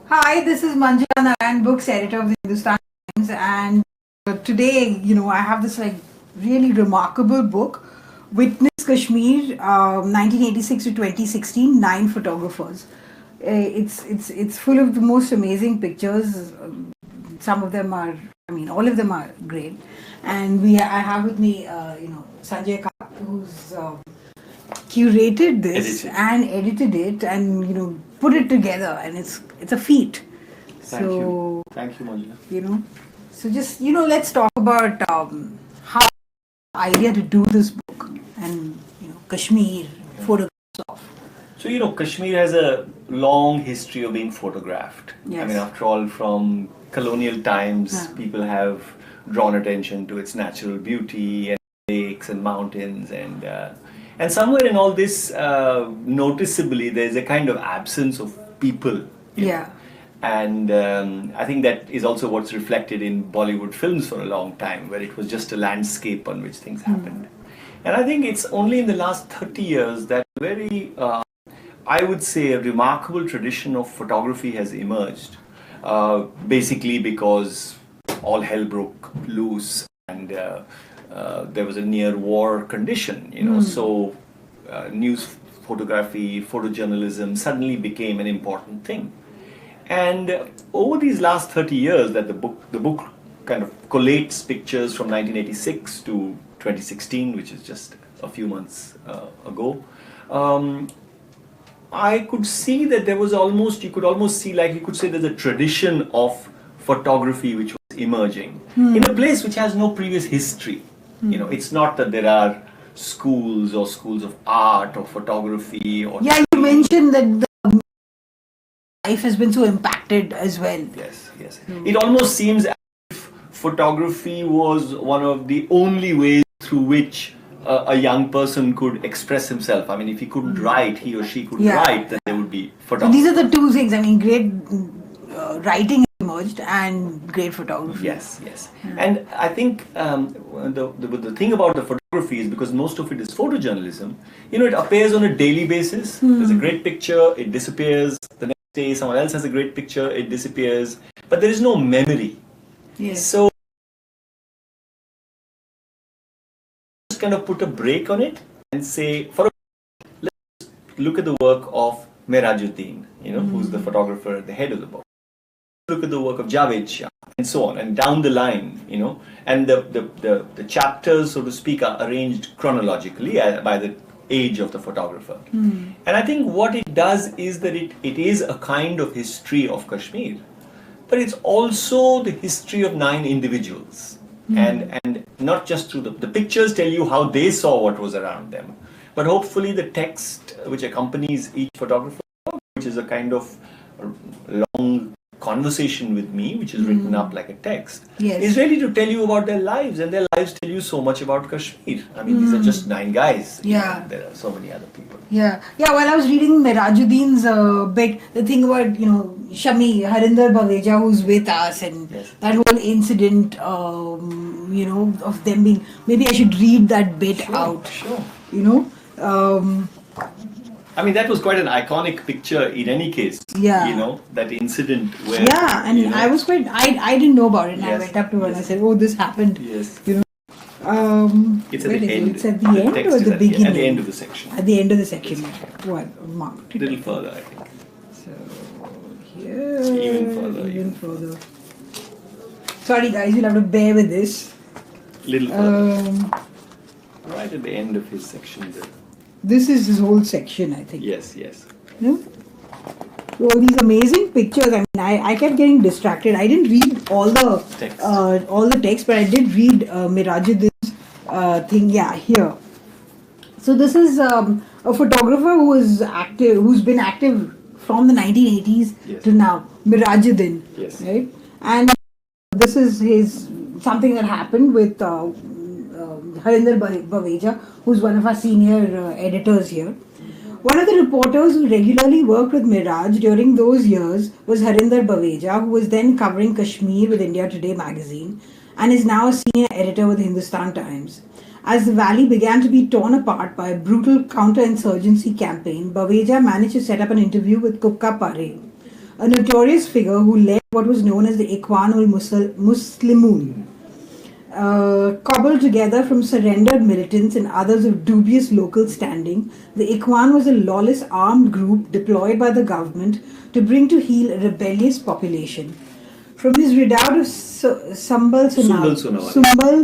Hi, this is Manjula Narayan, books editor of the Hindustan, and today, I have this really remarkable book, Witness Kashmir, 1986 to 2016, 9 photographers. It's full of the most amazing pictures. Some of them are, all of them are great, and I have with me, Sanjay Kak, who's curated this and edited it, and put it together, and it's a feat. Thank you, Manjula. So just let's talk about how the idea to do this book and Kashmir photographs of. So Kashmir has a long history of being photographed. Yes. I mean, after all, from colonial times, people have drawn attention to its natural beauty and lakes and mountains, and somewhere in all this, noticeably, there's a kind of absence of people. And I think that is also what's reflected in Bollywood films for a long time, where it was just a landscape on which things happened. And I think it's only in the last 30 years that very, I would say, a remarkable tradition of photography has emerged. Basically because all hell broke loose, and there was a near war condition, so news photography, photojournalism suddenly became an important thing. And over these last 30 years that the book kind of collates pictures from 1986 to 2016, which is just a few months ago, I could see that there was you could say there's a tradition of photography which was emerging in a place which has no previous history. It's not that there are schools of art or photography or... Yeah, you mentioned that the life has been so impacted as well. Yes. It almost seems as if photography was one of the only ways through which a young person could express himself. I mean, if he couldn't write, he or she could write, then there would be photography. So these are the two things. Great writing emerged and great photography. Yes. And I think the thing about the photography is because most of it is photojournalism, it appears on a daily basis. There's a great picture, it disappears. The next day someone else has a great picture, it disappears. But there is no memory. Yes. So just kind of put a break on it and say, let's look at the work of Merajuddin, who's the photographer at the head of the book. Look at the work of Javed Shah, and so on, and down the line, and the chapters, so to speak, are arranged chronologically by the age of the photographer. And I think what it does is that it is a kind of history of Kashmir, but it's also the history of 9 individuals, and not just through the pictures tell you how they saw what was around them, but hopefully the text which accompanies each photographer, which is a kind of long conversation with me, which is written up like a text, is really to tell you about their lives, and their lives tell you so much about Kashmir. I mean, these are just 9 guys. There are so many other people. While I was reading Merajuddin's bit, the thing about, Shami, Harinder Baweja, who's with us, and that whole incident, of them being, maybe I should read that bit out. Sure. I mean, that was quite an iconic picture in any case. That incident where... I was quite... I didn't know about it, and I went up to her and I said, oh, this happened. It's at the end. It's at the end or the beginning? At the end of the section. At the end of the section. What? Marked. A little further, I think. So, here... Even further. Sorry guys, you'll have to bear with this. Little further. Right at the end of his section there. This is his whole section, I think. Yes. So these amazing pictures. I kept getting distracted. I didn't read all the text, but I did read Merajuddin's thing. Here. So this is a photographer who's been active from the 1980s to now. Merajuddin. Yes. Right. And this is something that happened with Harinder Baweja, who's one of our senior editors here. One of the reporters who regularly worked with Miraj during those years was Harinder Baweja, who was then covering Kashmir with India Today magazine and is now a senior editor with Hindustan Times. As the valley began to be torn apart by a brutal counter-insurgency campaign, Baweja managed to set up an interview with Kukka Pare, a notorious figure who led what was known as the Ikhwan-ul-Muslimun, cobbled together from surrendered militants and others of dubious local standing. The Ikhwan was a lawless armed group deployed by the government to bring to heel a rebellious population. From his redoubt of Sumbal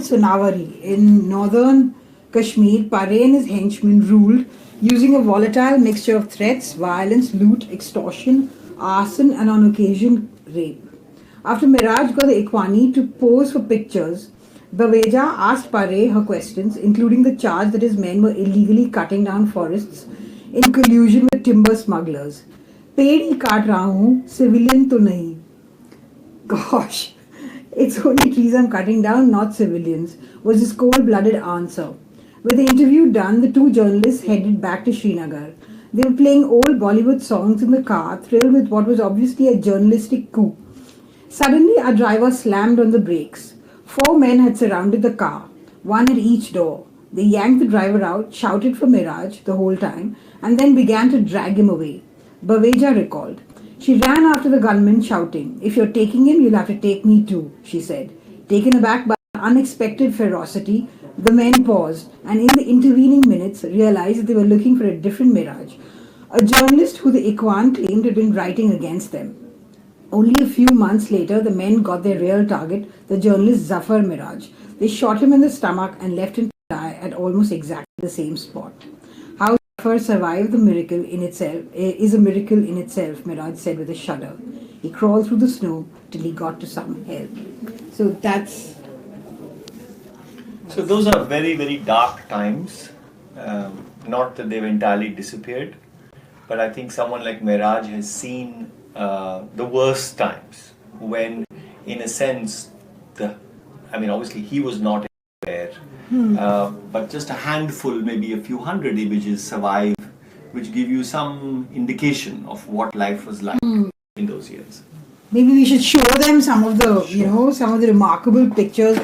Sunawari in northern Kashmir, Pare and his henchmen ruled using a volatile mixture of threats, violence, loot, extortion, arson, and on occasion rape. After Miraj got the Ikhwani to pose for pictures, Baweja asked Pare her questions, including the charge that his men were illegally cutting down forests in collusion with timber smugglers. Ped hi kaat raha hu, civilian to nahi. Gosh, it's only trees I'm cutting down, not civilians, was his cold-blooded answer. With the interview done, the two journalists headed back to Srinagar. They were playing old Bollywood songs in the car, thrilled with what was obviously a journalistic coup. Suddenly, our driver slammed on the brakes. 4 men had surrounded the car, one at each door. They yanked the driver out, shouted for Miraj the whole time, and then began to drag him away. Baweja recalled. She ran after the gunman, shouting, "If you're taking him, you'll have to take me too," she said. Taken aback by unexpected ferocity, the men paused and in the intervening minutes realized that they were looking for a different Miraj, a journalist who the Ikhwan claimed had been writing against them. Only a few months later, the men got their real target, the journalist Zafar Miraj. They shot him in the stomach and left him to die at almost exactly the same spot. How Zafar survived the miracle in itself is a miracle in itself, Miraj said with a shudder. He crawled through the snow till he got to some help. So that's... So those are very, very dark times. Not that they've entirely disappeared, but I think someone like Miraj has seen the worst times when, in a sense, obviously he was not there, but just a handful, maybe a few hundred images survive, which give you some indication of what life was like in those years. Maybe we should show them some of the, some of the remarkable pictures.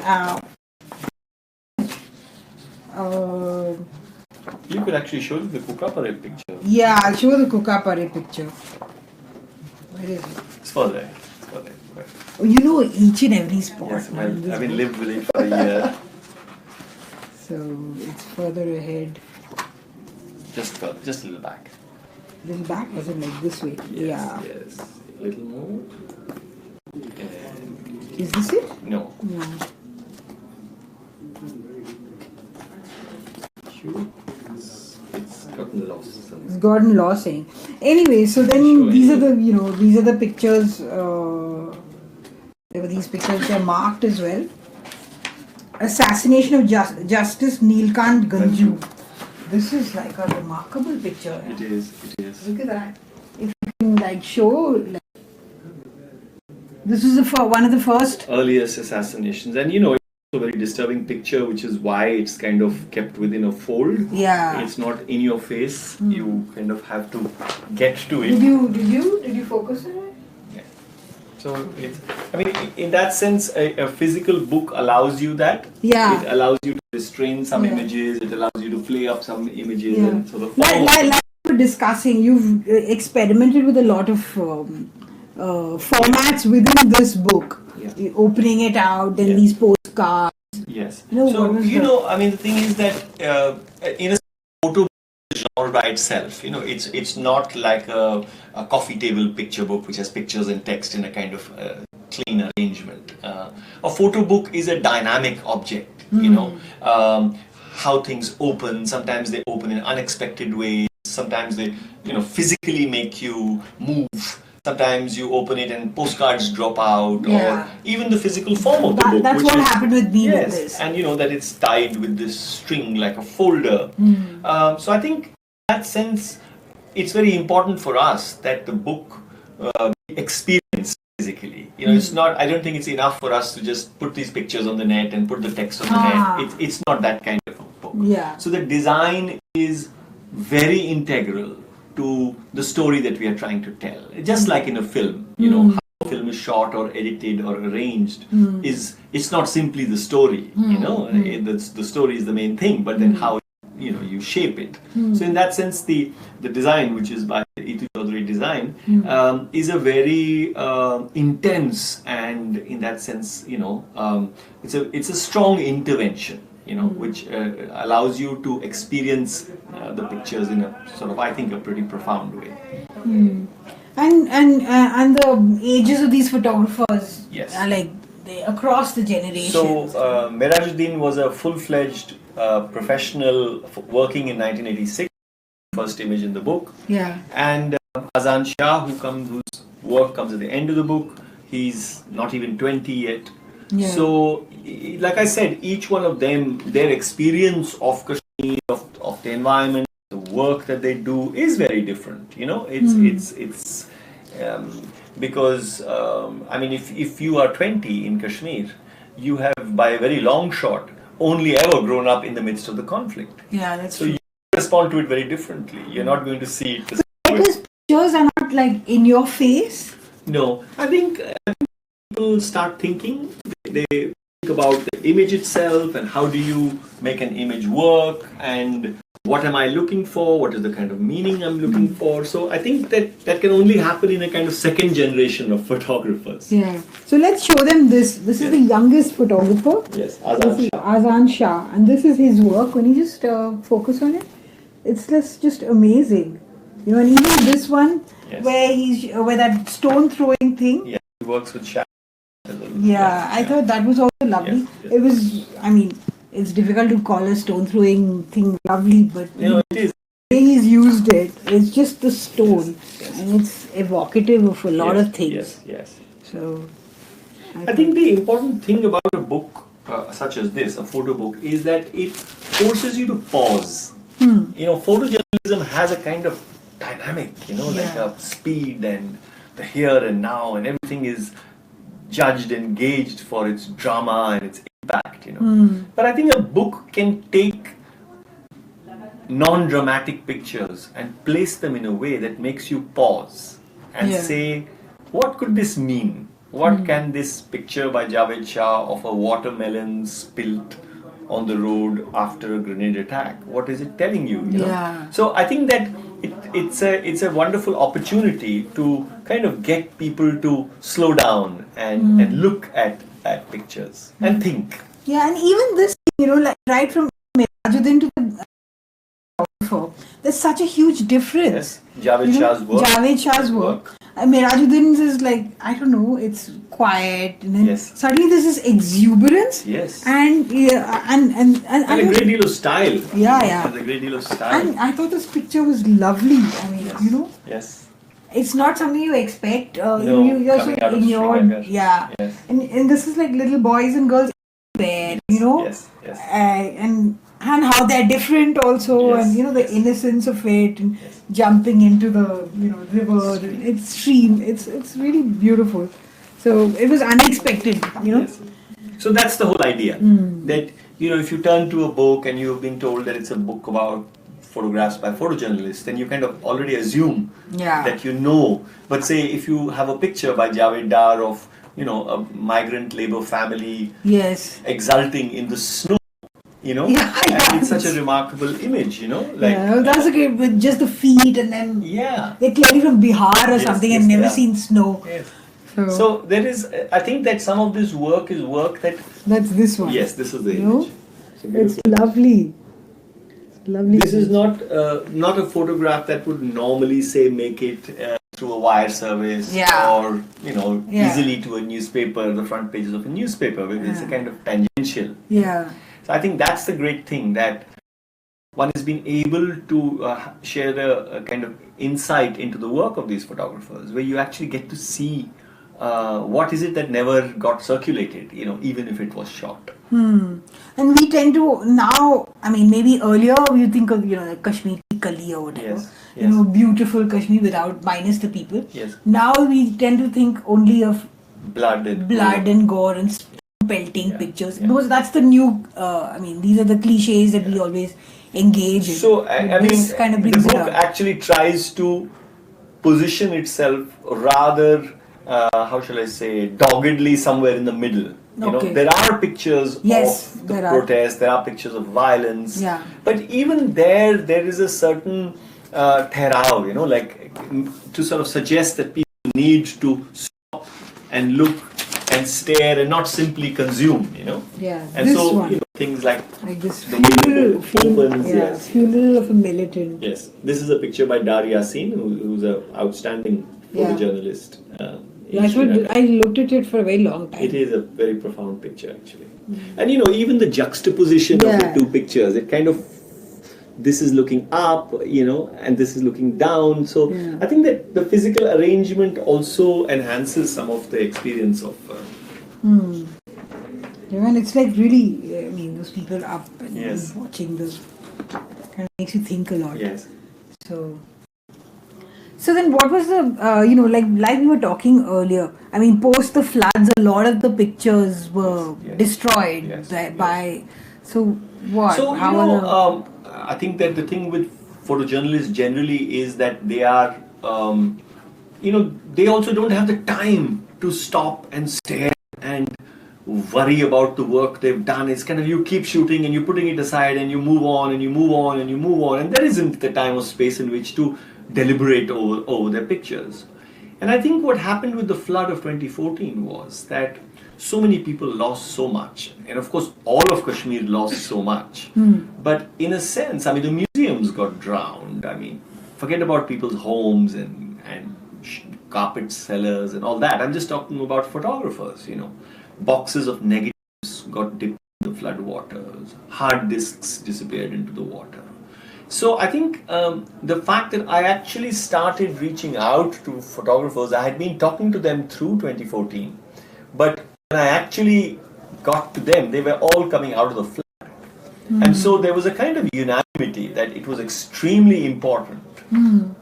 You could actually show the Kukka Pare picture. Yeah, I'll show the Kukka Pare picture. Where is it? It's further. Oh, you know each and every spot. Yes, I've been lived with it for a year. So it's further ahead. Just a little back. Little back, was it like this way? Yes, yes. A little more. And is this it? No. No. It's gotten lost. It's gotten lost. Anyway, so then these are the pictures. There were these pictures. They're marked as well. Assassination of Justice Neelkant Ganju. This is like a remarkable picture. It is. Look at that. If you can show. This is one of the first earliest assassinations, and it's a very disturbing picture, which is why it's kind of kept within a fold. Yeah. It's not in your face. You kind of have to get to it. Did you focus on it? So in that sense, a physical book allows you that. Yeah. It allows you to restrain some images. It allows you to play up some images and sort of. Like we were discussing, you've experimented with a lot of formats within this book. Yeah. Opening it out, then these postcards. Yes. The thing is that in a photo genre by itself, it's not like a coffee table picture book which has pictures and text in a kind of clean arrangement. A photo book is a dynamic object, how things open. Sometimes they open in unexpected ways. Sometimes they, physically make you move. Sometimes you open it and postcards drop out, or even the physical form of the book. That's what happened with me with this. And that it's tied with this string like a folder. So I think in that sense, it's very important for us that the book be experienced physically. It's not. I don't think it's enough for us to just put these pictures on the net and put the text on the net. It's not that kind of a book. Yeah. So the design is very integral to the story that we are trying to tell. Just like in a film, how a film is was shot or edited or arranged is, it's not simply the story, you know, the story is the main thing, but then how, you know, you shape it. So in that sense, the design, which is by Itu Chaudhary Design, is a very intense, and in that sense, you know, it's a strong intervention, you know, which allows you to experience the pictures in a sort of, I think, a pretty profound way. And the ages of these photographers Yes. are like across the generations. So Merajuddin was a full-fledged professional working in 1986. First image in the book. Yeah. And Azan Shah, whose work comes at the end of the book, he's not even 20 yet. Yeah. So, like I said, each one of them, their experience of Kashmir, of the environment, the work that they do is very different. You know, it's because I mean, if you are 20 in Kashmir, you have, by a very long shot, only ever grown up in the midst of the conflict. Yeah, that's So true. you respond to it very differently. You're not going to see it the same way. Because pictures are not like in your face. No, I think people start thinking. They think about the image itself and how do you make an image work and what am I looking for? What is the kind of meaning I'm looking for? So I think that can only happen in a kind of second generation of photographers. Yeah. So let's show them this. This is the youngest photographer. Yes, This Azan is Shah. Azan Shah, and this is his work. When you just focus on it, it's just amazing. You know, and even this one, Yes. where that stone throwing thing. Yeah, he works with shadows. Yeah, I thought that was also lovely. Yes, yes. It was, I mean, it's difficult to call a stone throwing thing lovely, but You know, it is. the way he's used it, it's just the stone, Yes. and it's evocative of a lot Yes, of things. Yes, yes. So, I think the important thing about a book such as this, a photo book, is that it forces you to pause. You know, photojournalism has a kind of dynamic, you know, like Yeah. a speed and the here and now, and everything is judged and gauged for its drama and its impact, you know. But I think a book can take non-dramatic pictures and place them in a way that makes you pause and Yeah. say, what could this mean? What can this picture by Javed Shah of a watermelon spilt on the road after a grenade attack, what is it telling you? You know? Yeah. So I think that it's a wonderful opportunity to kind of get people to slow down and look at pictures and think. yeah, and even this, you know, like right from Merajuddin to the photographer, there's such a huge difference. Yes, Javed You know, Shah's work. Javed Shah's work. Merajuddin's is like, I don't know, it's quiet, and then Yes. suddenly there's this exuberance, Yes. and And a great deal of style. Yeah, yeah. And a great deal of style. and I thought this picture was lovely. I mean, Yes. you know, Yes. it's not something you expect. No, You're so coming out of in your Srinagar. yeah, Yes. and this is like little boys and girls there, you know, Yes, yes. and how they're different also, Yes, and you know the yes. innocence of it, and Yes. jumping into the river, it's stream. It's really beautiful. So it was unexpected, you know. Yes. So that's the whole idea. That, you know, if you turn to a book and you've been told that it's a book about photographs by photojournalists, then you kind of already assume Yeah. that you know. But say if you have a picture by Javed Dar of, you know, a migrant labor family Yes. exulting in the snow, you know, Yeah, and it's such a yes. remarkable image, you know, like Yeah, that's okay with just the feet, and then yeah. they're clearly from Bihar or Yes, something, yes, and never yeah. seen snow. Yes. So, So there is, I think that some of this work is work that, that's this one. yes, this is the You know? image. It's lovely. It's lovely. This is not a photograph that would normally say make it through a wire service Yeah. or, you know, Yeah. easily to a newspaper, the front pages of a newspaper, because it's a Yeah. kind of tangential. Yeah. So I think that's the great thing, that one has been able to share a kind of insight into the work of these photographers, where you actually get to see what is it that never got circulated, you know, even if it was shot. And we tend to now, I mean, maybe earlier we think of, you know, like Kashmir Kali or whatever. Yes, You know, beautiful Kashmir without minus the people. Yes. Now we tend to think only of Blood and blood and gore and pelting Yeah, pictures. yeah. That's the new, I mean, these are the cliches that we always engage in. So, I But mean, this kind of the brings it book out. actually tries to position itself rather how shall I say, doggedly somewhere in the middle. You know, Okay. there are pictures Yes, of the there are. protest, there are pictures of violence, Yeah. but even there is a certain ठहराव, you know, like to sort of suggest that people need to stop and look and stare and not simply consume, you know. Yeah, And this so, one. you know, things like This the way the book funeral, opens, yeah, yes. funeral of a militant. Yes, this is a picture by Dar Yassin, who's an outstanding Yeah. photojournalist. In That's what Srinagar. I looked at it for a very long time. It is a very profound picture, actually. And you know, even the juxtaposition of the Yeah. two pictures, it kind of, this is looking up, you know, and this is looking down. So Yeah. I think that the physical arrangement also enhances some of the experience of. Even it's like really, I mean, those people up and Yes. watching those kind of makes you think a lot. Yes. So then, what was the like we were talking earlier? I mean, post the floods, a lot of the pictures were Yes. destroyed Yes. by. So what? So, How you are know, I think that the thing with photojournalists generally is that they are, you know, they also don't have the time to stop and stare and worry about the work they've done. It's kind of you keep shooting and you're putting it aside and you move on and you move on and you move on, and there isn't the time or space in which to deliberate over their pictures. And I think what happened with the flood of 2014 was that so many people lost so much, and of course all of Kashmir lost so much. But in a sense, I mean, the museums got drowned. I mean, forget about people's homes and carpet sellers and all that. I'm just talking about photographers. You know, boxes of negatives got dipped in the flood waters. Hard disks disappeared into the water. So I think the fact that I actually started reaching out to photographers, I had been talking to them through 2014, but when I actually got to them, they were all coming out of the flood. And so there was a kind of unanimity that it was extremely important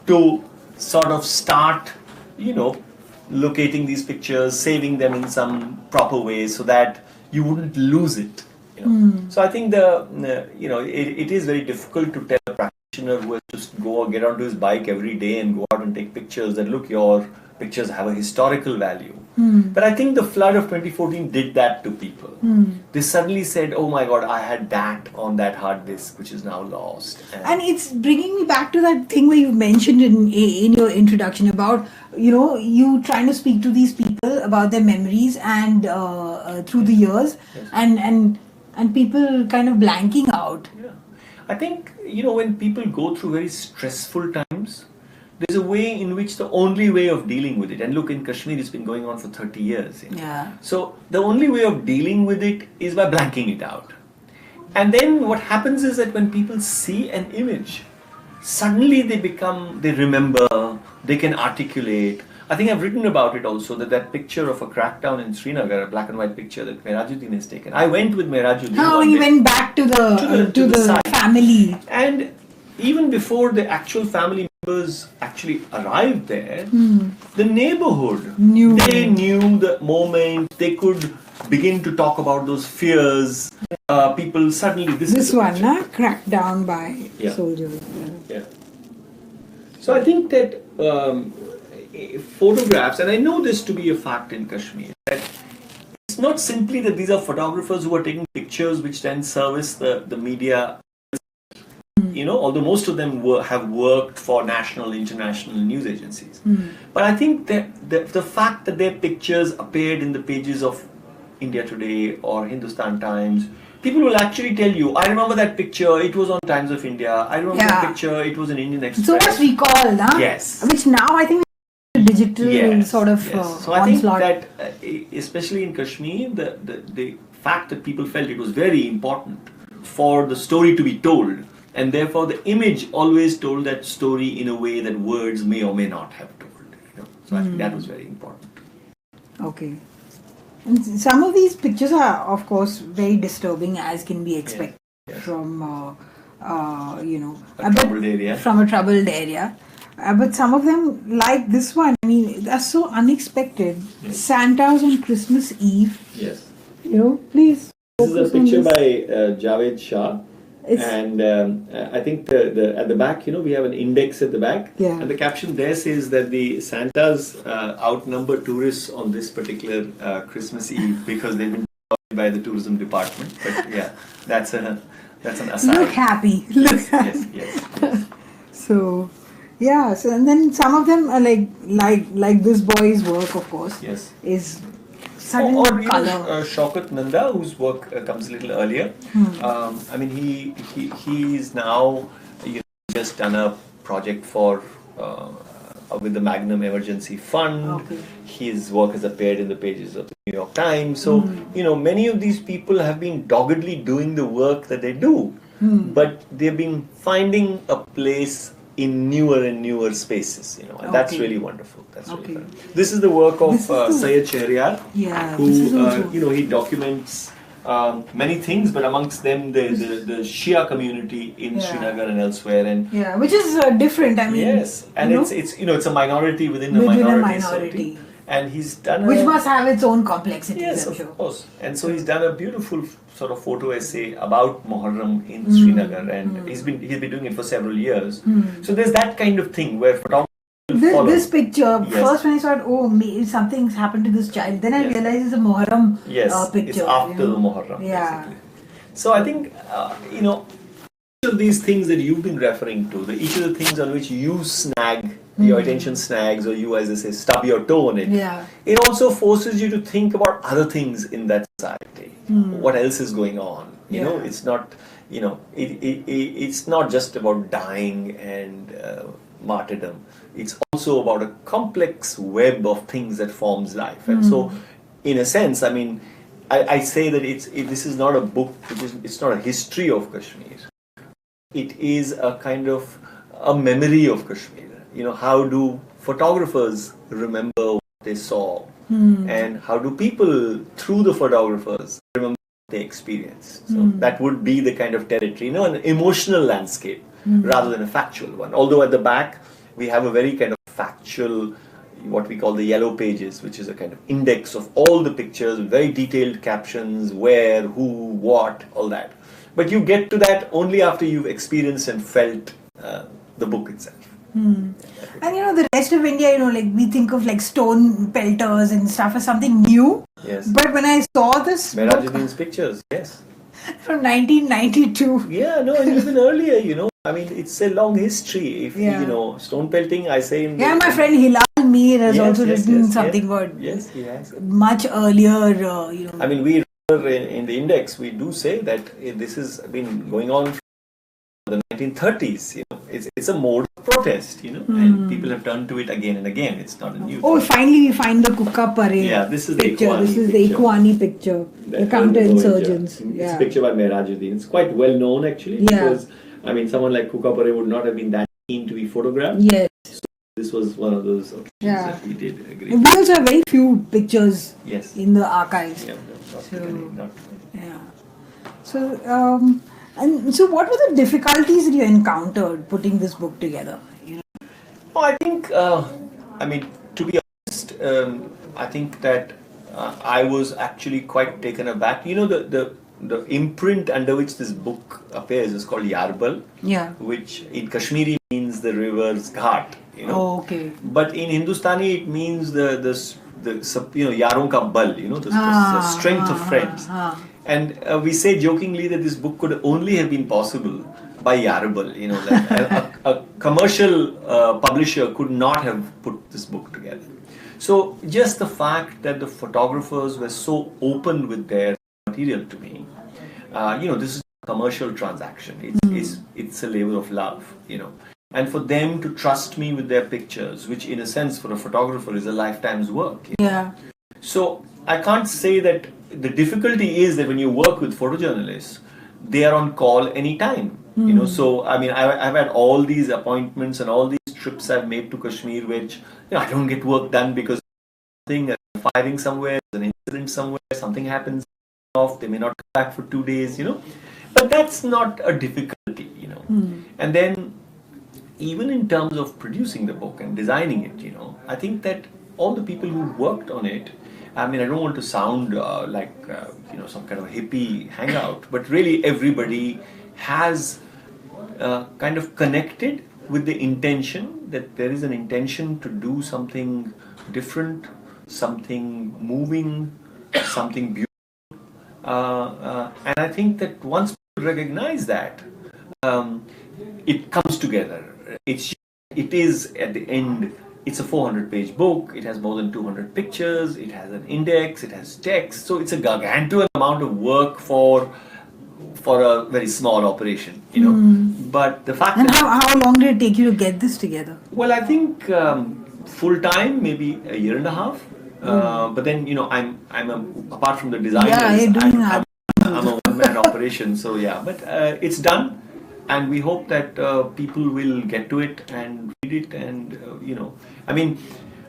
to sort of start, you know, locating these pictures, saving them in some proper way so that you wouldn't lose it. You know? So I think it is very difficult to tell a practitioner who has to go or get onto his bike every day and go out and take pictures that look, your pictures have a historical value. But I think the flood of 2014 did that to people. They suddenly said, "Oh my God, I had that on that hard disk, which is now lost." And it's bringing me back to that thing where you mentioned in your introduction about you trying to speak to these people about their memories and through the years, and people kind of blanking out. Yeah. I think, when people go through very stressful times, there's a way in which the only way of dealing with it, and look, in Kashmir it's been going on for 30 years. Yeah. So the only way of dealing with it is by blanking it out. And then what happens is that when people see an image, suddenly they remember, they can articulate. I think I've written about it also, that picture of a crackdown in Srinagar, a black and white picture that Merajuddin has taken. I went with Merajuddin. How one he day. went back to the site. family. And even before the actual family members actually arrived there, the neighborhood Knew. They knew the moment. They could begin to talk about those fears. People suddenly This one, cracked down by Yeah. soldiers. Yeah. So I think that photographs, and I know this to be a fact in Kashmir, that it's not simply that these are photographers who are taking pictures which then service the media. Although most of them have worked for national, international news agencies. But I think that the fact that their pictures appeared in the pages of India Today or Hindustan Times, people will actually tell you, I remember that picture, it was on Times of India, I remember that picture, it was in Indian Express. So much recall, huh? Yes. Which now I think digital sort of So I think onslaught. that especially in Kashmir, the fact that people felt it was very important for the story to be told, and therefore the image always told that story in a way that words may or may not have told. So I think that was very important. Okay. And some of these pictures are, of course, very disturbing, as can be expected from A troubled area. From a troubled area. But some of them, like this one, I mean, are so unexpected. Yes. Santa's on Christmas Eve. Yes. Please. This is a focus on picture this. by Javed Shah. It's, And I think the at the back, we have an index at the back, Yeah. and the caption there says that the Santas outnumber tourists on this particular Christmas Eve because they've been by the tourism department. But yeah, that's an aside. look happy. Look Yes, happy. yes. So, yeah. So, and then some of them are like this boy's work, of course, Yes. is sudden Or color. Shaukat Nanda, whose work comes a little earlier. I mean, he's now just done a project for with the Magnum Emergency Fund. Okay. His work has appeared in the pages of the New York Times. So many of these people have been doggedly doing the work that they do, but they've been finding a place in newer and newer spaces, and that's Okay. really wonderful. That's really Okay. fun. This is the work of This is the- Syed Shahryar, Yeah, who this is also- he documents many things, but amongst them the Shia community in Yeah. Srinagar and elsewhere, and Yeah, which is different. I mean, yes, and you know, it's a minority within a Within a minority, minority. and he's done which a, must have its own complexities, yes, I'm of sure. course, and so he's done a beautiful sort of photo essay about Muharram in Srinagar, and he's been doing it for several years. So there's that kind of thing where photographers follow. This picture, Yes. first when I saw it, maybe something's happened to this child. Then I Yes. realized it's a Muharram Yes, picture. it's after the Muharram. Yeah. Basically. So I think each of these things that you've been referring to, each of the things on which you snag, your attention snags, or you, as I say, stub your toe on it. Yeah. It also forces you to think about other things in that society. What else is going on? Yeah. It's not. It's not just about dying and martyrdom. It's also about a complex web of things that forms life. And so, in a sense, I mean, I say that this is not a book. It's not a history of Kashmir. It is a kind of a memory of Kashmir. How do photographers remember what they saw, and how do people, through the photographers, remember what they experienced? So that would be the kind of territory, an emotional landscape rather than a factual one. Although at the back we have a very kind of factual, what we call the yellow pages, which is a kind of index of all the pictures with very detailed captions, where, who, what, all that. But you get to that only after you've experienced and felt the book itself. And the rest of India, we think of like stone pelters and stuff as something new. Yes. But when I saw this book Merajuddin's pictures, yes. from 1992, Yeah, no, and even earlier, I mean, it's a long history. If, Yeah. stone pelting, I say in yeah, my friend Hilal Mir has Yes, also yes, written yes, something yes. about Yes, he has. much earlier, I mean, we in the index, we do say that this has been going on from the 1930s. It's a mode of protest, and people have turned to it again and again. It's not a new Oh, thing. finally we find the Kukka Parade Yeah, this is the picture. Ikhwani This is the picture. Ikhwani picture. The counter-insurgents. It's Yeah. a picture by Merajuddin. It's quite well known actually, Yeah. because I mean, someone like Kukapare would not have been that keen to be photographed. Yes. This was one of those occasions Yeah. that we did agree. We also have very few pictures Yes. in the archives. Yeah, not So- many, not many. Yeah. So what were the difficulties that you encountered putting this book together? Oh, I think, I mean, to be honest, I think that I was actually quite taken aback. The imprint under which this book appears is called Yarbal, Yeah. which in Kashmiri means the river's ghat. Oh, okay. But in Hindustani, it means the yaron ka bal, the strength of friends. And we say jokingly that this book could only have been possible by Yarbal. Like a commercial publisher could not have put this book together. So just the fact that the photographers were so open with their material to me, this is a commercial transaction. It's a labor of love, And for them to trust me with their pictures, which in a sense for a photographer is a lifetime's work. Yeah. So I can't say that the difficulty is that when you work with photojournalists, they are on call anytime. So I mean, I've had all these appointments and all these trips I've made to Kashmir, which I don't get work done because something, firing somewhere, there's an incident somewhere, something happens off, they may not come back for 2 days, But that's not a difficulty, And then even in terms of producing the book and designing it, I think that all the people who worked on it, I mean, I don't want to sound like, some kind of hippie hangout, but really everybody has kind of connected with the intention, that there is an intention to do something different, something moving, something beautiful. And I think that once people recognize that, it comes together. It is at the end. It's a 400-page book. It has more than 200 pictures. It has an index. It has text. So it's a gargantuan amount of work for a very small operation, you know. But the fact And that how long did it take you to get this together? well, I think full time, maybe a year and a half. But then, you know, apart from the designers, Yeah, you're doing I'm a one-man operation. So yeah, but it's done, and we hope that people will get to it and read it, and you know, I mean,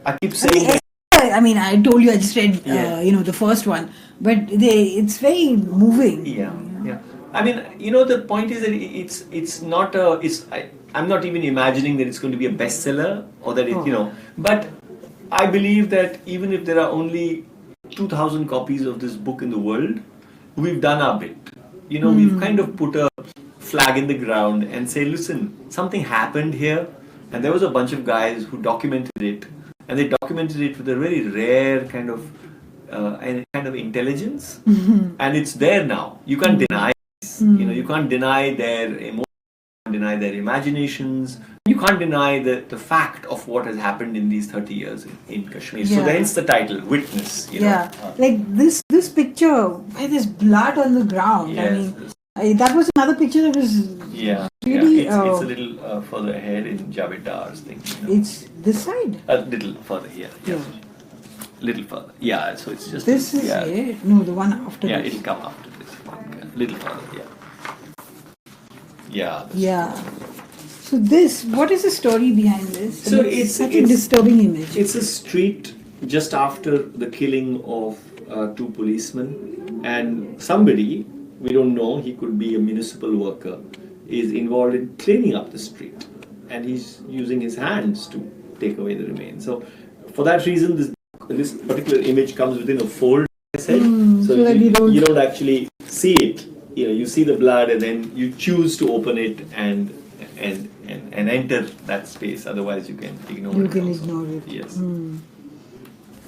I keep saying that. I mean, I told you I just read, Yeah. the first one, but it's very moving. Yeah, yeah. I mean, you know, the point is that it's not a I'm not even imagining that it's going to be a bestseller or that it, you know, but I believe that even if there are only 2,000 copies of this book in the world, we've done our bit. You know, we've kind of put a flag in the ground and say, listen, something happened here, and there was a bunch of guys who documented it, and they documented it with a very rare kind of intelligence, and it's there now. You can't deny this. You know, you can't deny their emotions, you can't deny their imaginations. You can't deny the fact of what has happened in these 30 years in Kashmir. So hence the title, Witness. You know. Yeah, like this picture where there's blood on the ground. Yes. I mean, that was another picture that was really. It's a little further ahead in Javed Dar's thing. You know. It's this side. A little further, yeah. Little further. Yeah, so it's just This is it. No, the one after yeah, this. it'll come after this one. Little further, yeah. Yeah. Yeah. So what is the story behind this? So it's such a disturbing image. It's a street just after the killing of two policemen, and somebody, we don't know, he could be a municipal worker, is involved in cleaning up the street, and he's using his hands to take away the remains. So for that reason, this particular image comes within a fold, I said, so that you don't actually see it. You know, you see the blood, and then you choose to open it and enter that space. Otherwise, you can ignore it. You can also. ignore it. Yes.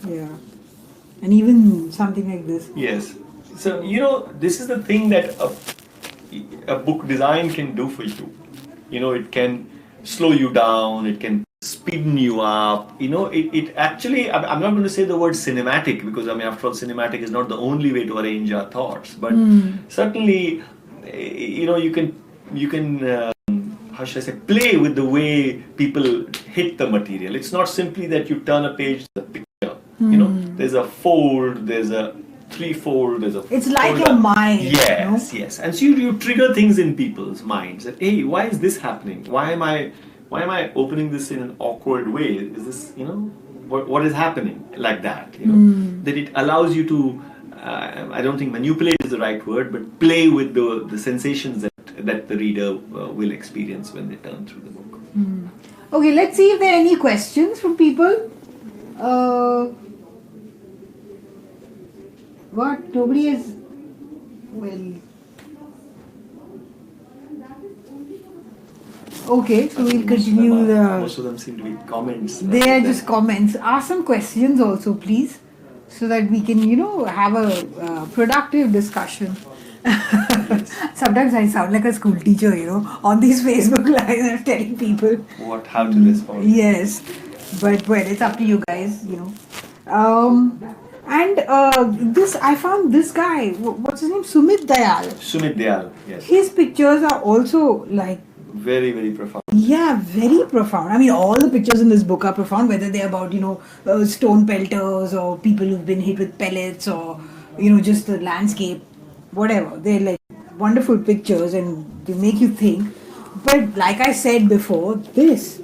Yeah. And even something like this. Yes. So, you know, this is the thing that a book design can do for you. You know, it can slow you down, it can speeden you up. You know, it actually, I'm not going to say the word cinematic, because, I mean, after all, cinematic is not the only way to arrange our thoughts. But certainly, you know, you can how should I say, play with the way people hit the material. It's not simply that you turn a page, the picture. You know, there's a fold, there's a threefold, there's a. It's like folder. your mind. Yes, you know? yes, and so you trigger things in people's minds. That, hey, why is this happening? Why am I opening this in an awkward way? Is this, you know, what is happening like that? You know, that it allows you to. I don't think manipulate is the right word, but play with the sensations that the reader will experience when they turn through the book. Okay, let's see if there are any questions from people. What? Nobody is. Well. Okay, so we'll continue Most of them seem to be comments. They are just comments. Ask some questions also, please, so that we can, have a productive discussion. Sometimes I sound like a school teacher, on these Facebook lives I'm telling people how to respond. Yes, but well, it's up to you guys, this, I found this guy, what's his name? Sumit Dayal, yes. His pictures are also like very, very profound. Yeah, very profound. I mean, all the pictures in this book are profound, whether they're about, stone pelters or people who've been hit with pellets or, just the landscape, whatever. They're like wonderful pictures and they make you think. But like I said before, it's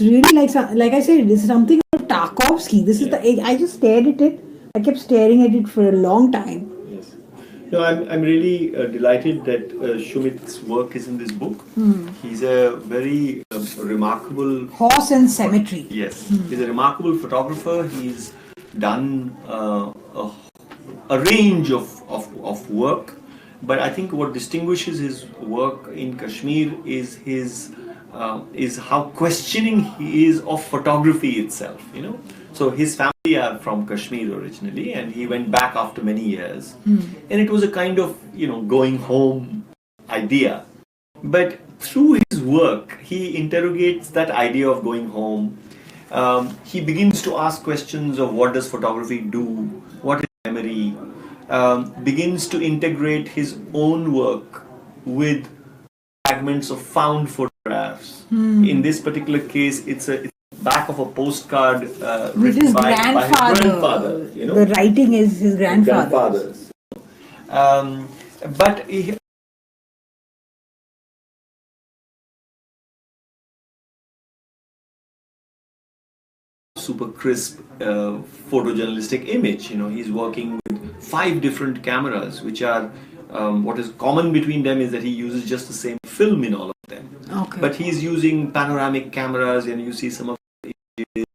really like I said, it's something of Tarkovsky. This is I just stared at it. I kept staring at it for a long time. Yes. No, I'm really delighted that Shumit's work is in this book. He's a very remarkable... Horse and Cemetery. Yes. He's a remarkable photographer. He's done a range of work. But I think what distinguishes his work in Kashmir is is how questioning he is of photography itself. So his family are from Kashmir originally, and he went back after many years, and it was a kind of going home idea. But through his work, he interrogates that idea of going home. He begins to ask questions of what does photography do, what is memory, begins to integrate his own work with fragments of found photographs. In this particular case, it's a back of a postcard with written his by his grandfather. The writing is his grandfather's. But he, super crisp photojournalistic image. He's working with 5 different cameras, which are what is common between them is that he uses just the same film in all of them. Okay. But he's using panoramic cameras, and you see some of the images.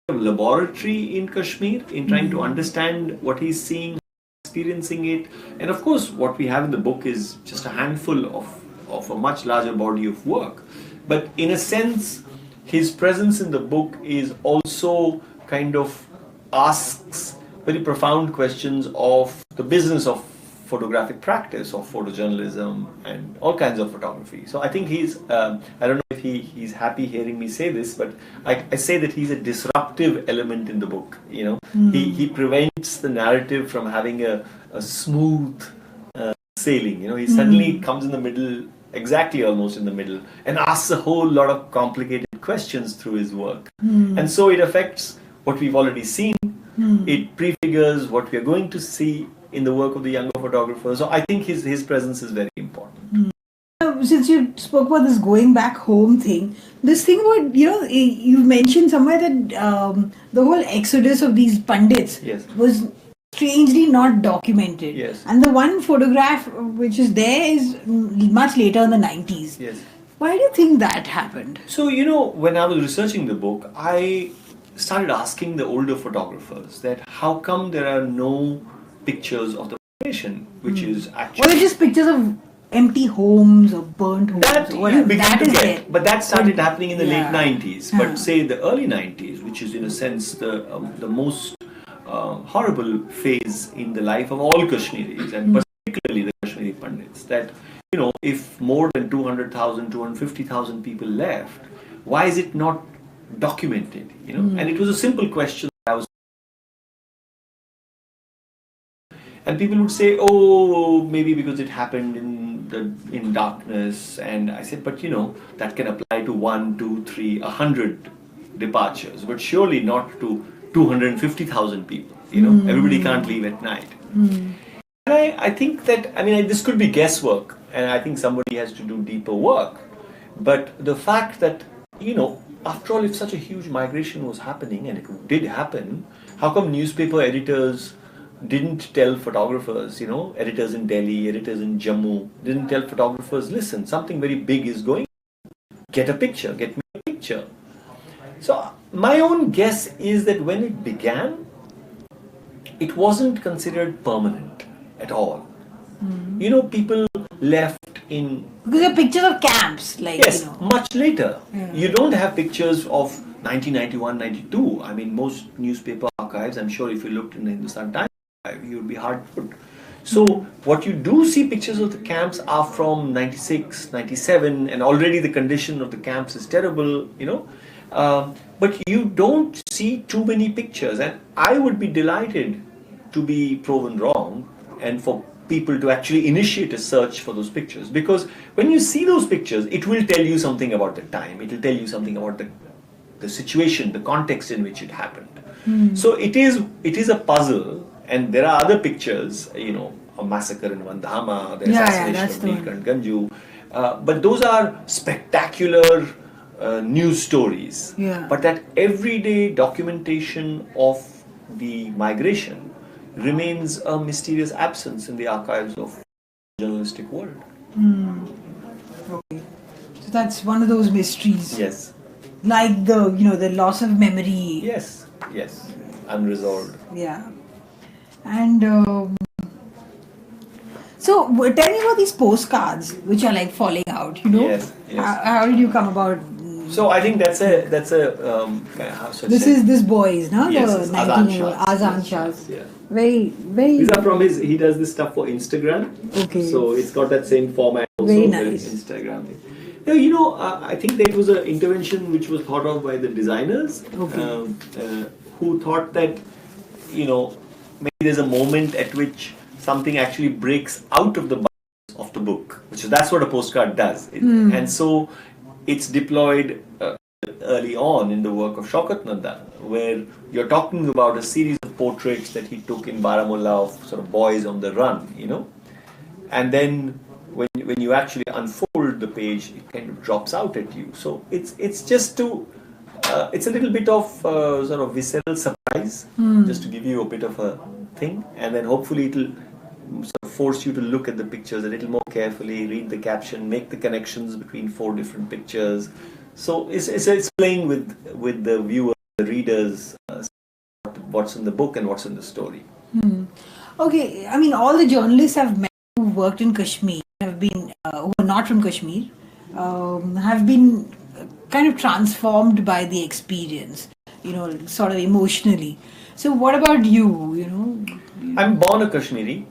Laboratory in Kashmir in trying to understand what he's seeing, experiencing it, and of course what we have in the book is just a handful of a much larger body of work. But in a sense, his presence in the book is also kind of asks very profound questions of the business of photographic practice, of photojournalism, and all kinds of photography. So I think he's, I don't know if he's happy hearing me say this, but I say that he's a disruptive element in the book. He prevents the narrative from having a smooth sailing. He suddenly comes in the middle, exactly almost in the middle, and asks a whole lot of complicated questions through his work. And so it affects what we've already seen. It prefigures what we are going to see in the work of the younger photographers. So I think his presence is very important. Since you spoke about this going back home thing, this thing about, you mentioned somewhere that the whole exodus of these pandits Yes. was strangely not documented. Yes. And the one photograph which is there is much later in the 90s. Yes. Why do you think that happened? So, when I was researching the book, I started asking the older photographers that how come there are no pictures of the migration, which is actually... Or just pictures of empty homes or burnt homes. That or you whatever. begin That to is get, there. but that started happening in the late Yeah. 90s. But say the early 90s, which is in a sense the most horrible phase in the life of all Kashmiris, and particularly the Kashmiri Pandits, that if more than 200,000, 250,000 people left, why is it not documented? And it was a simple question that I was. And people would say, oh, maybe because it happened in darkness. And I said, but that can apply to 1, 2, 3, 100 departures, but surely not to 250,000 people. Everybody can't leave at night. And I think that, this could be guesswork, and I think somebody has to do deeper work. But the fact that, after all, if such a huge migration was happening, and it did happen, how come newspaper editors didn't tell photographers, editors in Delhi, editors in Jammu, didn't tell photographers, listen, something very big is going on. Get a picture, get me a picture. So my own guess is that when it began, it wasn't considered permanent at all. People left in... Because there are pictures of camps, Yes, much later. Yeah. You don't have pictures of 1991, 92. Most newspaper archives, I'm sure if you looked in the Hindustan Times archive, you would be hard put. So what you do see pictures of the camps are from 96, 97, and already the condition of the camps is terrible, but you don't see too many pictures, and I would be delighted to be proven wrong and for people to actually initiate a search for those pictures, because when you see those pictures, it will tell you something about the time, it will tell you something about the situation, the context in which it happened. So it is a puzzle, and there are other pictures, a massacre in Vandhama, the assassination of Neelkant Ganju, but those are spectacular news stories. Yeah. But that everyday documentation of the migration remains a mysterious absence in the archives of the journalistic world. Okay. So that's one of those mysteries. Yes. like the loss of memory. Yes, yes, unresolved. Yeah. And so tell me about these postcards which are like falling out. Yes, yes. How did you come about? So I think that's a how should I This say? is this boys, no? Yes, The it's 19 Azan Shahs. Azan Yes, Shahs. yes, yeah. Very, very, These are from his. He does this stuff for Instagram. Okay. So it's got that same format also. Very where nice. it's Instagram. Yeah, I think that was an intervention which was thought of by the designers, Okay. who thought that, maybe there's a moment at which something actually breaks out of the bounds of the book, which is that's what a postcard does. And so it's deployed early on in the work of Shaukat Nanda, where you're talking about a series of portraits that he took in Baramulla of sort of boys on the run, and then when you actually unfold the page, it kind of drops out at you. So it's just to it's a little bit of sort of visceral surprise, just to give you a bit of a thing, and then hopefully it'll sort of force you to look at the pictures a little more carefully, read the caption, make the connections between four different pictures. So it's playing with the viewer, the readers, what's in the book and what's in the story. Okay, I mean, all the journalists I've met who worked in Kashmir have been, who are not from Kashmir, have been kind of transformed by the experience, sort of emotionally. So, what about you? I'm born a Kashmiri.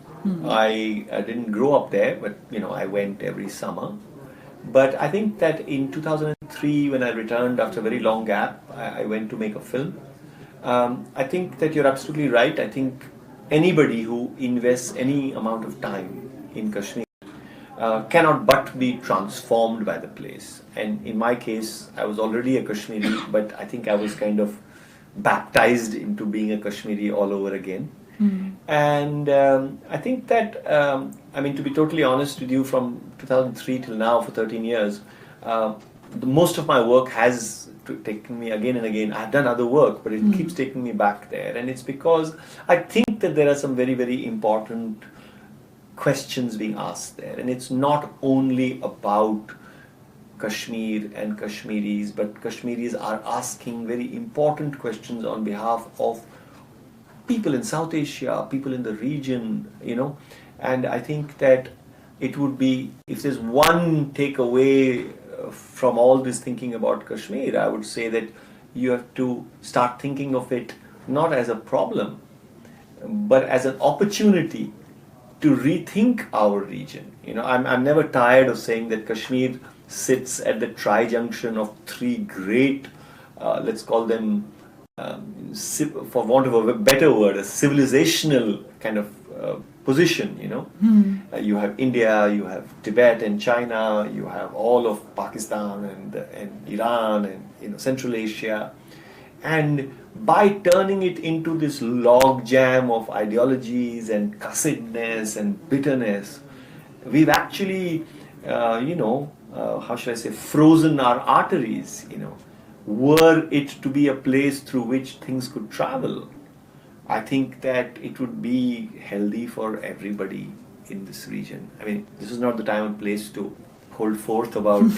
I didn't grow up there, but I went every summer. But I think that in 2003, when I returned after a very long gap, I went to make a film. I think that you're absolutely right. I think anybody who invests any amount of time in Kashmir cannot but be transformed by the place. And in my case, I was already a Kashmiri, but I think I was kind of baptized into being a Kashmiri all over again. And I think that, to be totally honest with you, from 2003 till now, for 13 years, most of my work has taken me again and again. I've done other work, but it keeps taking me back there. And it's because I think that there are some very, very important questions being asked there. And it's not only about Kashmir and Kashmiris, but Kashmiris are asking very important questions on behalf of people in South Asia, people in the region, and I think that it would be, if there's one takeaway from all this thinking about Kashmir, I would say that you have to start thinking of it not as a problem, but as an opportunity to rethink our region. I'm never tired of saying that Kashmir sits at the tri-junction of three great, let's call them, for want of a better word, a civilizational kind of position. You have India, you have Tibet and China, you have all of Pakistan and Iran and Central Asia, and by turning it into this log jam of ideologies and cussedness and bitterness, we've actually how should I say, frozen our arteries. Were it to be a place through which things could travel, I think that it would be healthy for everybody in this region. This is not the time and place to hold forth about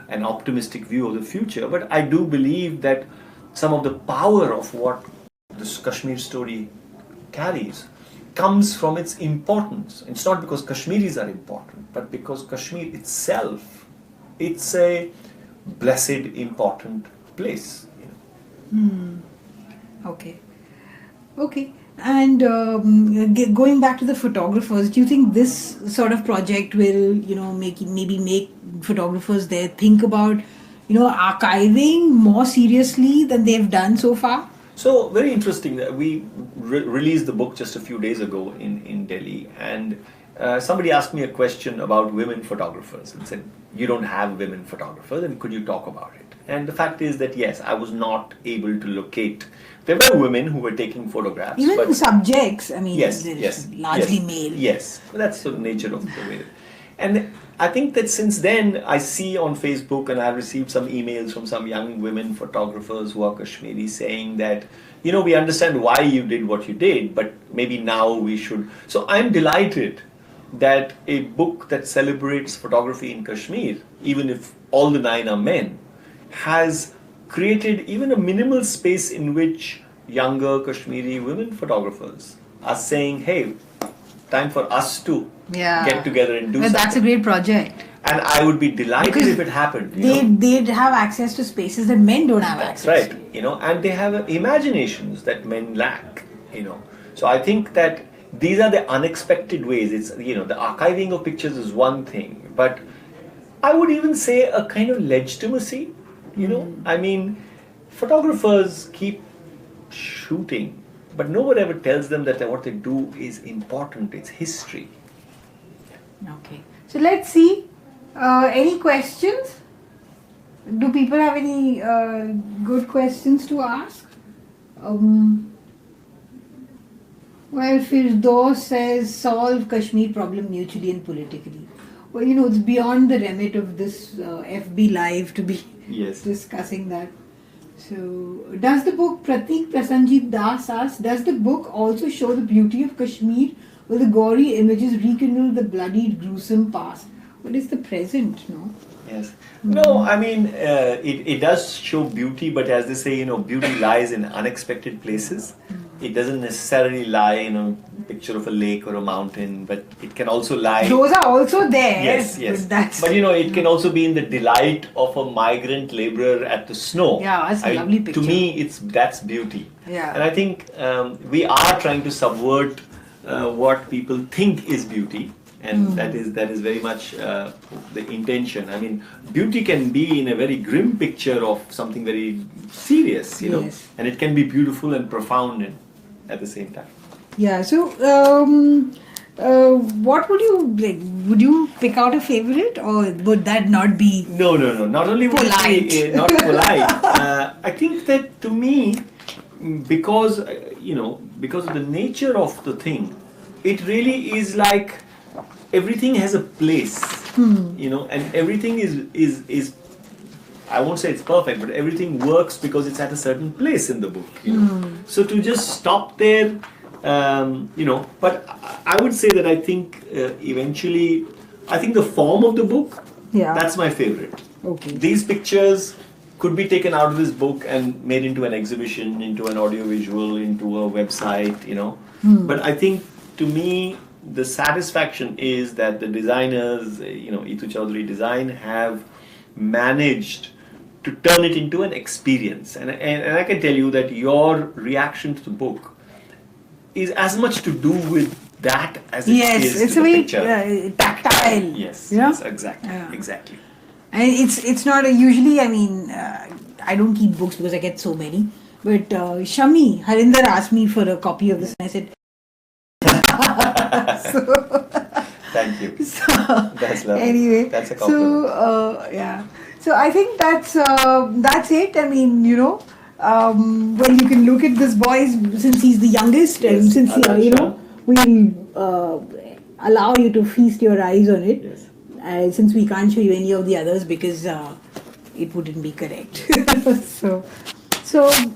an optimistic view of the future, but I do believe that some of the power of what this Kashmir story carries comes from its importance. It's not because Kashmiris are important, but because Kashmir itself, it's a blessed, important place. Okay. And going back to the photographers, do you think this sort of project will, make photographers there think about, archiving more seriously than they've done so far? So very interesting that we released the book just a few days ago in Delhi, and somebody asked me a question about women photographers and said, you don't have women photographers, and could you talk about it? And the fact is that yes, I was not able to locate. There were women who were taking photographs. Even but subjects, yes, largely male. Yes, that's the nature of the way. And I think that since then, I see on Facebook, and I've received some emails from some young women photographers who are Kashmiri saying that, we understand why you did what you did, but maybe now we should. So I'm delighted that a book that celebrates photography in Kashmir, even if all the 9 are men, has created even a minimal space in which younger Kashmiri women photographers are saying, hey, time for us to get together and do Well, something. that's a great project. And I would be delighted Because if it happened. They'd have access to spaces that men don't have That's access right. to. And they have imaginations that men lack. So I think that these are the unexpected ways. It's, the archiving of pictures is one thing, but I would even say a kind of legitimacy. I mean, photographers keep shooting, but no one ever tells them that what they do is important. It's history. Okay. So let's see. Any questions? Do people have any good questions to ask? Well, Firdaus says, solve Kashmir problem mutually and politically. Well, it's beyond the remit of this FB Live to be discussing that. So, does the book, Pratik Prasanjit Das asks, does the book also show the beauty of Kashmir, or the gory images rekindle the bloodied, gruesome past? What is the present, no? Yes. No, I mean, it does show beauty, but as they say, beauty lies in unexpected places. It doesn't necessarily lie in a picture of a lake or a mountain, but it can also lie... Those are also there. Yes. But it can also be in the delight of a migrant laborer at the snow. Yeah, that's a lovely picture. To me, that's beauty. Yeah. And I think we are trying to subvert what people think is beauty. And that is very much the intention. I mean, beauty can be in a very grim picture of something very serious, Yes. and it can be beautiful and profound at the same time. Yeah. So, what would you like? Would you pick out a favorite, or would that not be? No. Not only would it be not polite. I think that to me, because of the nature of the thing, it really is like. Everything has a place, and everything is I won't say it's perfect, but everything works because it's at a certain place in the book, So to just stop there, but I would say that I think eventually, I think the form of the book, that's my favorite. Okay. These pictures could be taken out of this book and made into an exhibition, into an audiovisual, into a website, But I think to me, the satisfaction is that the designers, Itu Chaudhary Design, have managed to turn it into an experience. And I can tell you that your reaction to the book is as much to do with that as it is it's to a the very picture. tactile. Yes, exactly. And it's not usually. I mean, I don't keep books because I get so many. But Shami Harinder asked me for a copy of this, and I said. Thank you. So, that's lovely. Anyway, that's a compliment. So So I think that's it. I mean, when you can look at this boy since he's the youngest, and since we'll allow you to feast your eyes on it. Yes. Since we can't show you any of the others because it wouldn't be correct. So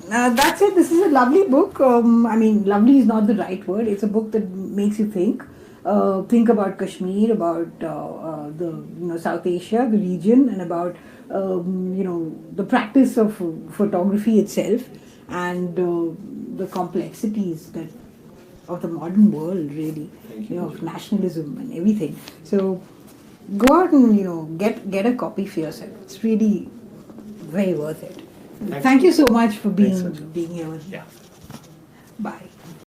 that's it. This is a lovely book. I mean, lovely is not the right word. It's a book that makes you think about Kashmir, about the South Asia, the region, and about the practice of photography itself, and the complexities of the modern world, really, of nationalism and everything. So go out and get a copy for yourself. It's really very worth it. Thank you so much for being here. Yeah. Bye.